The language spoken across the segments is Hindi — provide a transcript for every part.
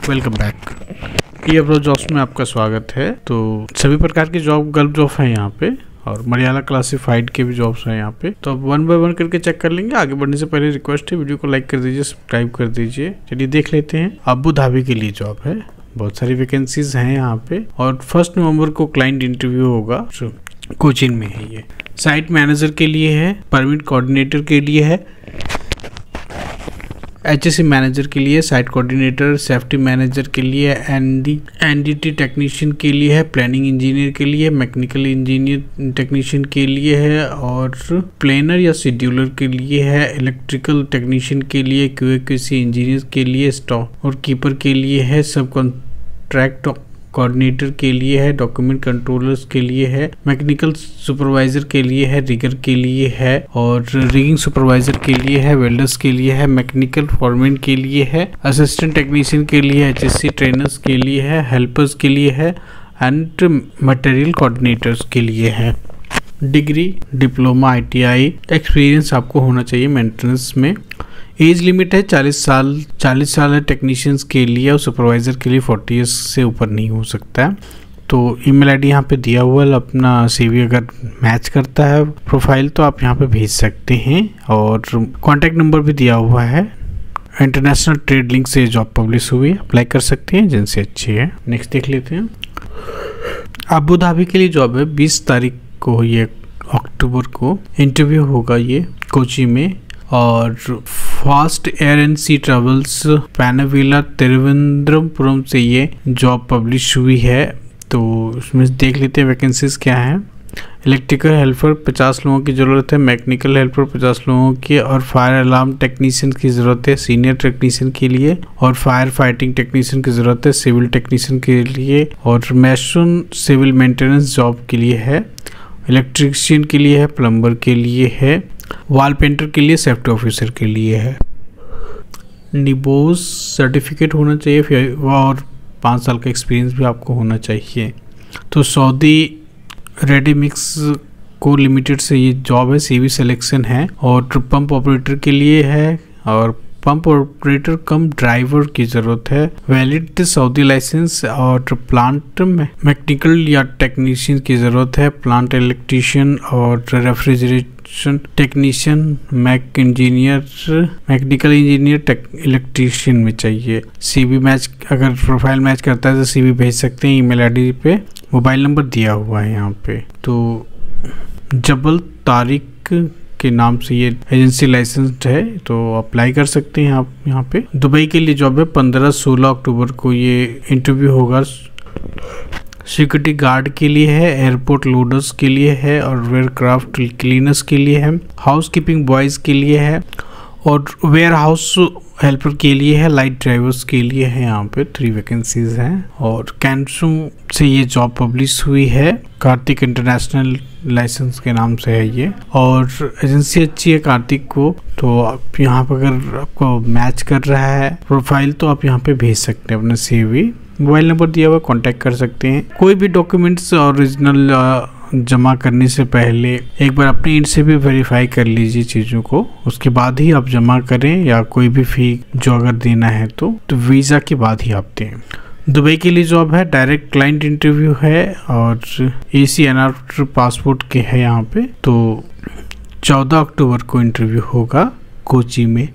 Welcome back. ये अपलोड जॉब्स में आपका स्वागत है। तो सभी प्रकार की जॉब गल्फ जॉब है यहाँ पे और मलयाला क्लासिफाइड के भी जॉब्स हैं यहाँ पे। तो अब 1 बाय 1 करके चेक कर लेंगे। आगे बढ़ने से पहले रिक्वेस्ट है, वीडियो को लाइक कर दीजिए, सब्सक्राइब कर दीजिए। चलिए देख लेते हैं। अबू धाबी के लिए जॉब है, बहुत सारी वैकेंसीज हैं यहाँ पे और 1 नवंबर को क्लाइंट इंटरव्यू होगा। कोचिन में है ये। साइट मैनेजर के लिए है, परमिट कोऑर्डिनेटर के लिए है, HSE मैनेजर के लिए, साइट कोऑर्डिनेटर, सेफ्टी मैनेजर के लिए, NDT टेक्नीशियन के लिए है, प्लानिंग इंजीनियर के लिए, मैकेनिकल इंजीनियर टेक्नीशियन के लिए है और प्लानर या शेड्यूलर के लिए है, इलेक्ट्रिकल टेक्नीशियन के लिए, QA/QC इंजीनियर के लिए, स्टोर कीपर के लिए है, सब कॉन्ट्रैक्ट कोऑर्डिनेटर के लिए है, डॉक्यूमेंट कंट्रोलर्स के लिए है, मैकेनिकल सुपरवाइजर के लिए है, रिगर के लिए है और रिगिंग सुपरवाइजर के लिए है, वेल्डर्स के लिए है, मैकेनिकल फॉरमैन के लिए है, असिस्टेंट टेक्नीशियन के लिए, HSE ट्रेनर्स के लिए है, हेल्पर्स के लिए है एंड मटेरियल कोऑर्डिनेटर्स के लिए है। डिग्री, डिप्लोमा, ITI एक्सपीरियंस आपको होना चाहिए मेंटेनेंस में। एज लिमिट है 40 साल है टेक्नीशियंस के लिए और सुपरवाइजर के लिए 40 इयर्स से ऊपर नहीं हो सकता है। तो ईमेल आईडी यहाँ पे दिया हुआ है। अपना CV अगर मैच करता है प्रोफाइल तो आप यहाँ पे भेज सकते हैं और कॉन्टैक्ट नंबर भी दिया हुआ है। इंटरनेशनल ट्रेड लिंक से जॉब पब्लिश हुई है, अप्लाई कर सकते हैं जिनसे अच्छी है। नेक्स्ट देख लेते हैं। अबू धाबी के लिए जॉब है, 20 तारीख को, ये अक्टूबर को इंटरव्यू होगा ये कोची में और fast air and sea travels Panavila Thiruvananthapuram से ये जॉब पब्लिश हुई है। तो उसमें देख लेते हैं वैकेंसीज क्या है। इलेक्ट्रिकल हेल्पर 50 लोगों की ज़रूरत है, मैकेनिकल हेल्पर 50 लोगों की और फायर अलार्म टेक्नीशियन की ज़रूरत है सीनियर टेक्नीशियन के लिए और फायर फाइटिंग टेक्नीशियन की ज़रूरत है सिविल टेक्नीशियन के लिए और मैसन सिविल मेंटेनेंस जॉब के लिए है, इलेक्ट्रीशियन के लिए है, प्लम्बर के लिए है, वॉल पेंटर के लिए, सेफ्टी ऑफिसर के लिए है। निबोस सर्टिफिकेट होना चाहिए और 5 साल का एक्सपीरियंस भी आपको होना चाहिए। तो सऊदी रेडी मिक्स को लिमिटेड से ये जॉब है, CV सिलेक्शन है और पंप ऑपरेटर के लिए है और पंप ऑपरेटर कम ड्राइवर की ज़रूरत है। वैलिड सऊदी लाइसेंस और प्लांट मैकेनिकल या टेक्नीशियन की ज़रूरत है, प्लांट इलेक्ट्रीशियन और refrigeration technician, mechanical engineer electrician में चाहिए। CV मैच, अगर प्रोफाइल मैच करता है तो CV भेज सकते हैं। ईमेल आईडी पे मोबाइल नंबर दिया हुआ है यहाँ पे। तो जबल तारिक के नाम से ये एजेंसी लाइसेंस्ड है, तो अप्लाई कर सकते हैं आप यहाँ पे। दुबई के लिए जॉब है, 15-16 अक्टूबर को ये इंटरव्यू होगा। सिक्योरिटी गार्ड के लिए है, एयरपोर्ट लोडर्स के लिए है और वेयरक्राफ्ट क्लीनर्स के लिए है, हाउस कीपिंग बॉयज़ के लिए है और वेयर हाउस हेल्पर के लिए है, लाइट ड्राइवर्स के लिए है। यहाँ पे 3 वैकेंसीज हैं और कैंसू से ये जॉब पब्लिश हुई है। कार्तिक इंटरनेशनल लाइसेंस के नाम से है ये और एजेंसी अच्छी है कार्तिक को। तो आप यहाँ पर अगर आपको मैच कर रहा है प्रोफाइल तो आप यहाँ पे भेज सकते हैं अपना CV। मोबाइल नंबर दिया हुआ, कांटेक्ट कर सकते हैं। कोई भी डॉक्यूमेंट्स ओरिजिनल जमा करने से पहले एक बार अपने एंड से भी वेरीफाई कर लीजिए चीज़ों को, उसके बाद ही आप जमा करें या कोई भी फी जो अगर देना है तो वीज़ा के बाद ही आप दें। दुबई के लिए जॉब है, डायरेक्ट क्लाइंट इंटरव्यू है और ACNR पासपोर्ट के है यहाँ पे। तो 14 अक्टूबर को इंटरव्यू होगा कोची में।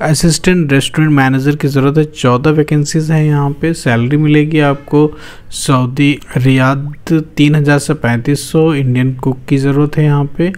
असिस्टेंट रेस्टोरेंट मैनेजर की ज़रूरत है, 14 वैकेंसीज हैं यहाँ पे। सैलरी मिलेगी आपको सऊदी रियाद 3000 से 3500। इंडियन कुक की ज़रूरत है यहाँ पे,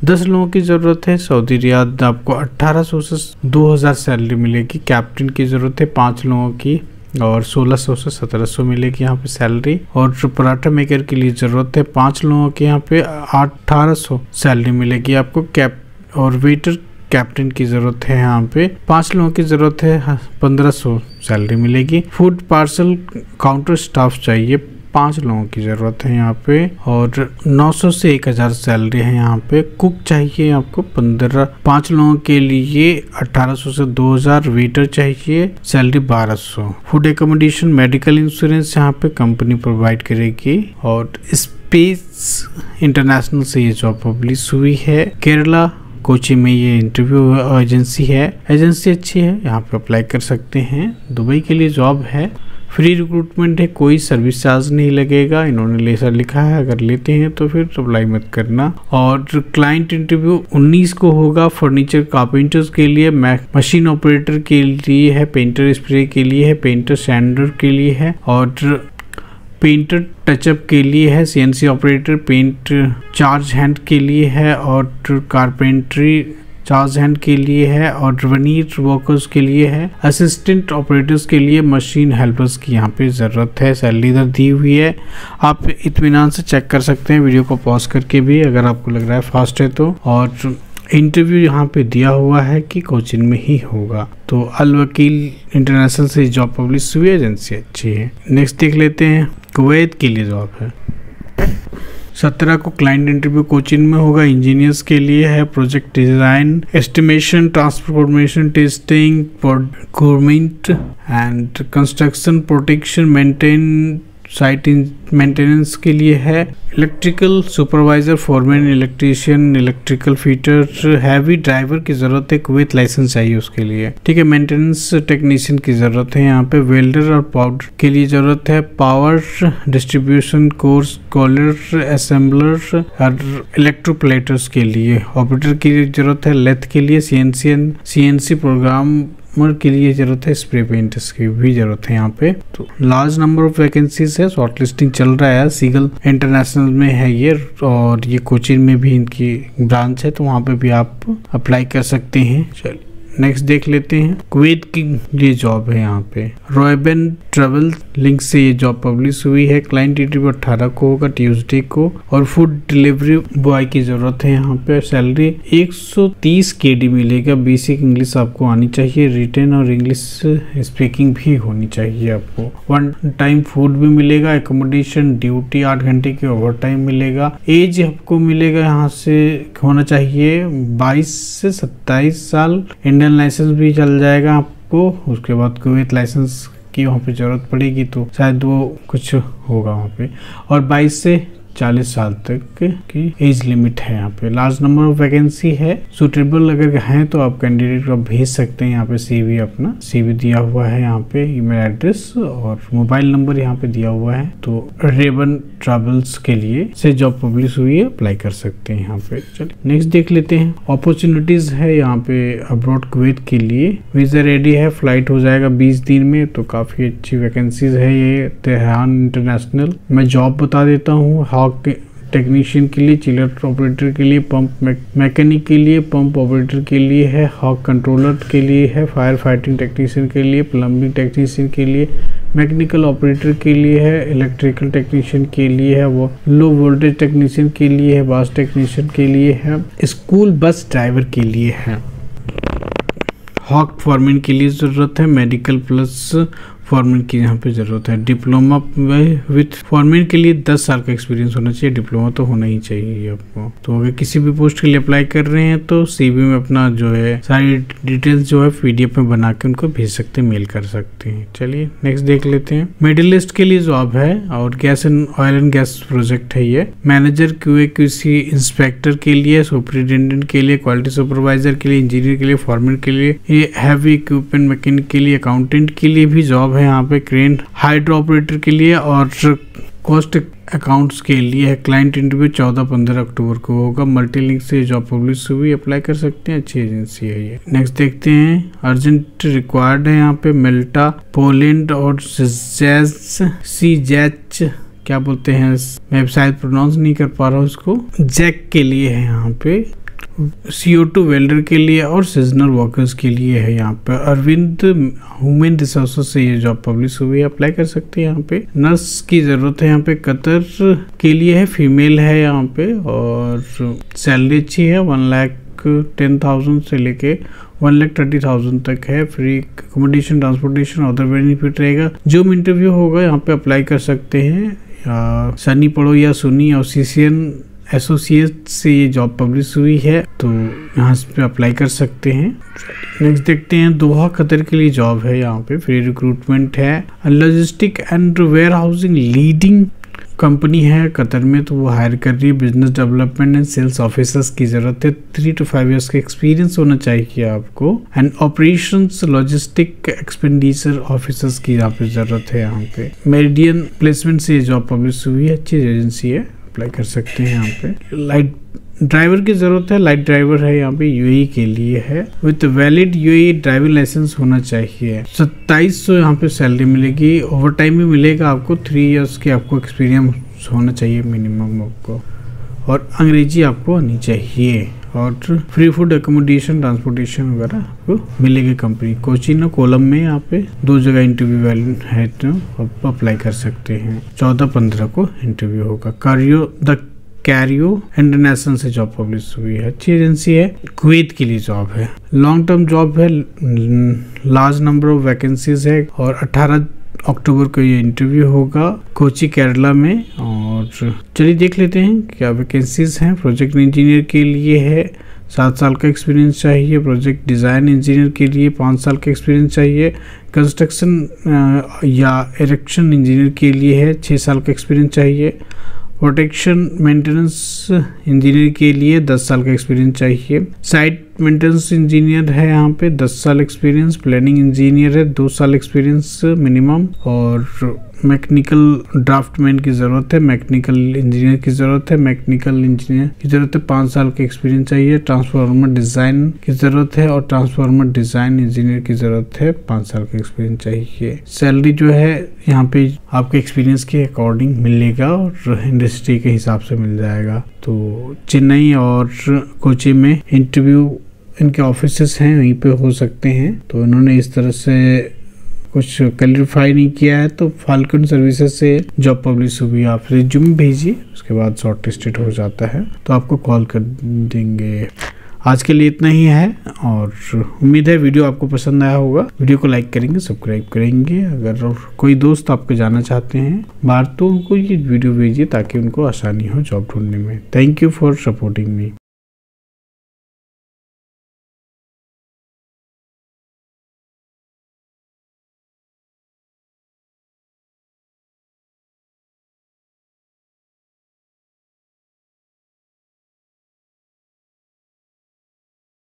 10 लोगों की ज़रूरत है। सऊदी रियाद आपको 1800 से 2000 सैलरी मिलेगी। कैप्टन की ज़रूरत है 5 लोगों की और 1600 से 1700 मिलेगी यहाँ पे सैलरी। और पराठा मेकर के लिए ज़रूरत है 5 लोगों के, यहाँ पे 1800 सैलरी मिलेगी आपको। कैप और वेटर कैप्टन की ज़रूरत है यहाँ पे 5 लोगों की ज़रूरत है, 1500 सैलरी मिलेगी। फूड पार्सल काउंटर स्टाफ चाहिए, 5 लोगों की ज़रूरत है यहाँ पे और 900 से 1000 सैलरी है यहाँ पे। कुक चाहिए आपको 5 लोगों के लिए 1800 से 2000। वेटर चाहिए, salary 1200। Food accommodation, medical insurance यहाँ पे कंपनी प्रोवाइड करेगी और स्पेस इंटरनेशनल से ये जॉब पब्लिश हुई है। केरला कोची में ये इंटरव्यू एजेंसी है। एजेंसी अच्छी है, यहाँ पे अप्लाई कर सकते हैं। दुबई के लिए जॉब है, फ्री रिक्रूटमेंट है, कोई सर्विस चार्ज नहीं लगेगा। इन्होंने ऐसा लिखा है, अगर लेते हैं तो फिर अप्लाई मत करना। और क्लाइंट इंटरव्यू 19 को होगा। फर्नीचर कारपेंटर्स के लिए, मशीन ऑपरेटर के लिए है, पेंटर स्प्रे के लिए है, पेंटर सैंडर के लिए है, और पेंटर टचअप के लिए है, CNC operator, paint charge hand के लिए है, और कारपेंट्री चार्ज हैंड के लिए है, और वनीर वर्कर्स के लिए है, असिस्टेंट ऑपरेटर्स के लिए, मशीन हेल्पर्स की यहाँ पे ज़रूरत है। सैलरी इधर दी हुई है, आप इत्मीनान से चेक कर सकते हैं वीडियो को पॉज करके भी, अगर आपको लग रहा है फास्ट है तो। और इंटरव्यू यहाँ पे दिया हुआ है कि कोचिन में ही होगा। तो अल वकील इंटरनेशनल से जॉब पब्लिश हुई, एजेंसी अच्छी है। नेक्स्ट देख लेते हैं, कुवैत के लिए जॉब है। 17 को क्लाइंट इंटरव्यू कोचिन में होगा। इंजीनियर्स के लिए है, project design, estimation, transformation, testing, government and construction, protection, maintain, site maintenance के लिए है। Electrical supervisor, foreman, electrician, electrical fitter, heavy driver की जरूरत है, कुवैत लाइसेंस चाहिए उसके लिए, ठीक है। मेंटेनेंस टेक्नीशियन की जरूरत है यहाँ पे। वेल्डर और पाउडर के लिए जरूरत है। Power distribution course, caller, assembler और इलेक्ट्रोप्लेटर्स के लिए। ऑपरेटर की जरूरत है। लेथ के लिए, सीएनसी प्रोग्राम के लिए जरूरत है। स्प्रे पेंटर्स की भी जरूरत है यहाँ पे। तो लार्ज नंबर ऑफ वैकेंसीज है, शॉर्टलिस्टिंग चल रहा है। सीगल इंटरनेशनल में है ये, और ये कोचिन में भी इनकी ब्रांच है, तो वहाँ पे भी आप अप्लाई कर सकते हैं। चलिए नेक्स्ट देख लेते हैं, कुवैत की ये जॉब है यहाँ पे। रॉयबन ट्रेवल लिंक से ये जॉब पब्लिश हुई है। क्लाइंट इंटरव्यू 18 को होगा, ट्यूसडे को, और फूड डिलीवरी बॉय की जरूरत है यहाँ पे। सैलरी 130 KD मिलेगा। बेसिक इंग्लिश आपको आनी चाहिए, रिटन और इंग्लिश स्पीकिंग भी होनी चाहिए आपको। 1 टाइम फूड भी मिलेगा, एकोमोडेशन, ड्यूटी 8 घंटे की ओवर टाइम मिलेगा। एज आपको मिलेगा यहाँ से होना चाहिए 22 से 27 साल। इंडियन लाइसेंस भी चल जाएगा आपको। उसके बाद कुवैत लाइसेंस की वहाँ पे जरूरत पड़ेगी, तो शायद वो कुछ होगा वहाँ पे। और 22 से 40 साल तक की एज लिमिट है यहाँ पे। लार्ज नंबर ऑफ वैकेंसी है। सुटेबल अगर हैं तो आप कैंडिडेट को भेज सकते हैं यहाँ पे। सीवी अपना सीवी दिया हुआ है यहाँ पे, ईमेल एड्रेस और मोबाइल नंबर यहाँ पे दिया हुआ है। तो रेबन ट्रैवल्स के लिए से जॉब पब्लिश हुई है, अप्लाई कर सकते हैं यहाँ पे। चलिए नेक्स्ट देख लेते हैं, अपॉर्चुनिटीज है यहाँ पे अब्रॉड कुवैत के लिए। वीजा रेडी है, फ्लाइट हो जाएगा 20 दिन में, तो काफी अच्छी वैकेंसीज है ये। Tehran international. मैं जॉब बता देता हूँ। हॉक टेक्नीशियन के लिए, चिलर ऑपरेटर के लिए, पंप मैकेनिक के लिए, पंप ऑपरेटर के लिए है, हॉक कंट्रोलर के लिए है, फायर फाइटिंग टेक्नीशियन के लिए, प्लम्बिंग टेक्नीशियन के लिए, मैकेनिकल ऑपरेटर के लिए है, इलेक्ट्रिकल टेक्नीशियन के लिए है, वो लो वोल्टेज टेक्नीशियन के लिए है, बास टेक्नीशियन के लिए है, स्कूल बस ड्राइवर के लिए है। हॉक फॉरमैन के लिए ज़रूरत है। मेडिकल प्लस फॉरमैन की यहाँ पे ज़रूरत है। डिप्लोमा विथ फॉरमैन के लिए 10 साल का एक्सपीरियंस होना चाहिए। डिप्लोमा तो होना ही चाहिए आपको। तो अगर किसी भी पोस्ट के लिए अप्लाई कर रहे हैं तो सीवी में अपना जो है सारी डिटेल्स जो है PDF में बना के उनको भेज सकते हैं, मेल कर सकते हैं। चलिए नेक्स्ट देख लेते हैं, मिडिल ईस्ट के लिए जॉब है और gas and oil and gas project है ये। मैनेजर QA/QC इंस्पेक्टर के लिए, सुपरिटेंडेंट के लिए, क्वालिटी सुपरवाइजर के लिए, इंजीनियर के लिए, फॉरमैन के लिए, ये हैवी इक्विपमेंट मैकेनिक के लिए, अकाउंटेंट के लिए भी जॉब है यहाँ पे। क्रेन हाइड्रो ऑपरेटर के लिए और कॉस्ट अकाउंट्स के लिए है। क्लाइंट इंटरव्यू 14-15 अक्टूबर को होगा। मल्टीलिंक से जॉब पब्लिश हुई, अप्लाई कर सकते हैं, अच्छी एजेंसी है ये। नेक्स्ट देखते हैं, अर्जेंट रिक्वायर्ड है यहाँ पे। मेल्टा, पोलैंड और सीजैच क्या बोलते हैं, मैं शायद प्रोनाउंस नहीं कर पा रहा हूँ उसको, जैक के लिए है यहाँ पे। CO2 वेल्डर के लिए और सीजनल वर्कर्स के लिए है यहाँ पे। अरविंद ह्यूमन रिसोर्सेज से ये जॉब पब्लिश हुई है, अप्लाई कर सकते हैं यहाँ पे। नर्स की जरूरत है यहाँ पे। कतर के लिए है, फीमेल है यहाँ पे, और सैलरी अच्छी है। 1,10,000 से लेके 1,30,000 तक है। Free accommodation, transportation, other benefit रहेगा। जो इंटरव्यू होगा यहाँ पे अप्लाई कर सकते हैं। सनी पढ़ो या सुनी और CCN एसोसिएट से ये जॉब पब्लिश हुई है, तो यहाँ पे अप्लाई कर सकते हैं। नेक्स्ट देखते हैं, दोहा कतर के लिए जॉब है यहाँ पे। फ्री रिक्रूटमेंट है। Logistic and warehousing leading company है कतर में, तो वो हायर कर रही है business development and sales officers की जरूरत है। 3 to 5 ईयर्स का एक्सपीरियंस होना चाहिए आपको। And operations logistic expenditure officers की यहाँ पे जरूरत है। यहाँ पे मेरिडियन प्लेसमेंट से जॉब पब्लिश हुई है, अच्छी एजेंसी है, अप्लाई कर सकते हैं। यहाँ पे लाइट ड्राइवर की जरूरत है, लाइट ड्राइवर है यहाँ पे, यूएई के लिए है, with valid UAE driving licence होना चाहिए। 2700 यहाँ पे सैलरी मिलेगी, ओवर टाइम भी मिलेगा आपको। 3 इयर्स की आपको एक्सपीरियंस होना चाहिए मिनिमम आपको, और अंग्रेजी आपको आनी चाहिए, और फ्री फूड एकोमोडेशन ट्रांसपोर्टेशन वगैरह आपको मिलेगी कंपनी। कोचीन और कोलम में यहाँ पे 2 जगह इंटरव्यू वैलिड है, तो आप अप्लाई कर सकते हैं। 14-15 को इंटरव्यू होगा। कैरियो इंटरनेशनल से जॉब पब्लिश हुई है, अच्छी एजेंसी है, कुवैत के लिए जॉब है, लॉन्ग टर्म जॉब है, लार्ज नंबर ऑफ वैकेंसीज है, और 18 अक्टूबर को ये इंटरव्यू होगा कोची केरला में। और चलिए देख लेते हैं क्या वैकेंसीज हैं। प्रोजेक्ट इंजीनियर के लिए है 7 साल का एक्सपीरियंस चाहिए। प्रोजेक्ट डिज़ाइन इंजीनियर के लिए 5 साल का एक्सपीरियंस चाहिए। कंस्ट्रक्शन या इरेक्शन इंजीनियर के लिए है 6 साल का एक्सपीरियंस चाहिए। प्रोटेक्शन मेंटेनेंस इंजीनियर के लिए 10 साल का एक्सपीरियंस चाहिए। साइट मेंटेनेंस इंजीनियर है यहाँ पे 10 साल एक्सपीरियंस। प्लानिंग इंजीनियर है 2 साल एक्सपीरियंस मिनिमम। और मैकेनिकल ड्राफ्टमैन की ज़रूरत है, मैकेनिकल इंजीनियर की ज़रूरत है, मैकेनिकल इंजीनियर की ज़रूरत है, 5 साल का एक्सपीरियंस चाहिए। ट्रांसफार्मर डिज़ाइन की ज़रूरत है, और ट्रांसफार्मर डिज़ाइन इंजीनियर की ज़रूरत है, 5 साल का एक्सपीरियंस चाहिए। सैलरी जो है यहाँ पे आपके एक्सपीरियंस के अकॉर्डिंग मिलेगा, और इंडस्ट्री के हिसाब से मिल जाएगा। तो चेन्नई और कोची में इंटरव्यू इनके ऑफिसेस हैं, वहीं पे हो सकते हैं। तो इन्होंने इस तरह से कुछ क्लैरिफाई नहीं किया है, तो फाल्कन सर्विसेज से जॉब पब्लिश हुई, आप रिज्यूम भेजिए, उसके बाद शॉर्टलिस्टेड हो जाता है तो आपको कॉल कर देंगे। आज के लिए इतना ही है, और उम्मीद है वीडियो आपको पसंद आया होगा। वीडियो को लाइक करेंगे, सब्सक्राइब करेंगे। अगर और कोई दोस्त आपको जाना चाहते हैं बाहर, तो उनको ये वीडियो भेजिए ताकि उनको आसानी हो जॉब ढूंढने में। Thank you for supporting me.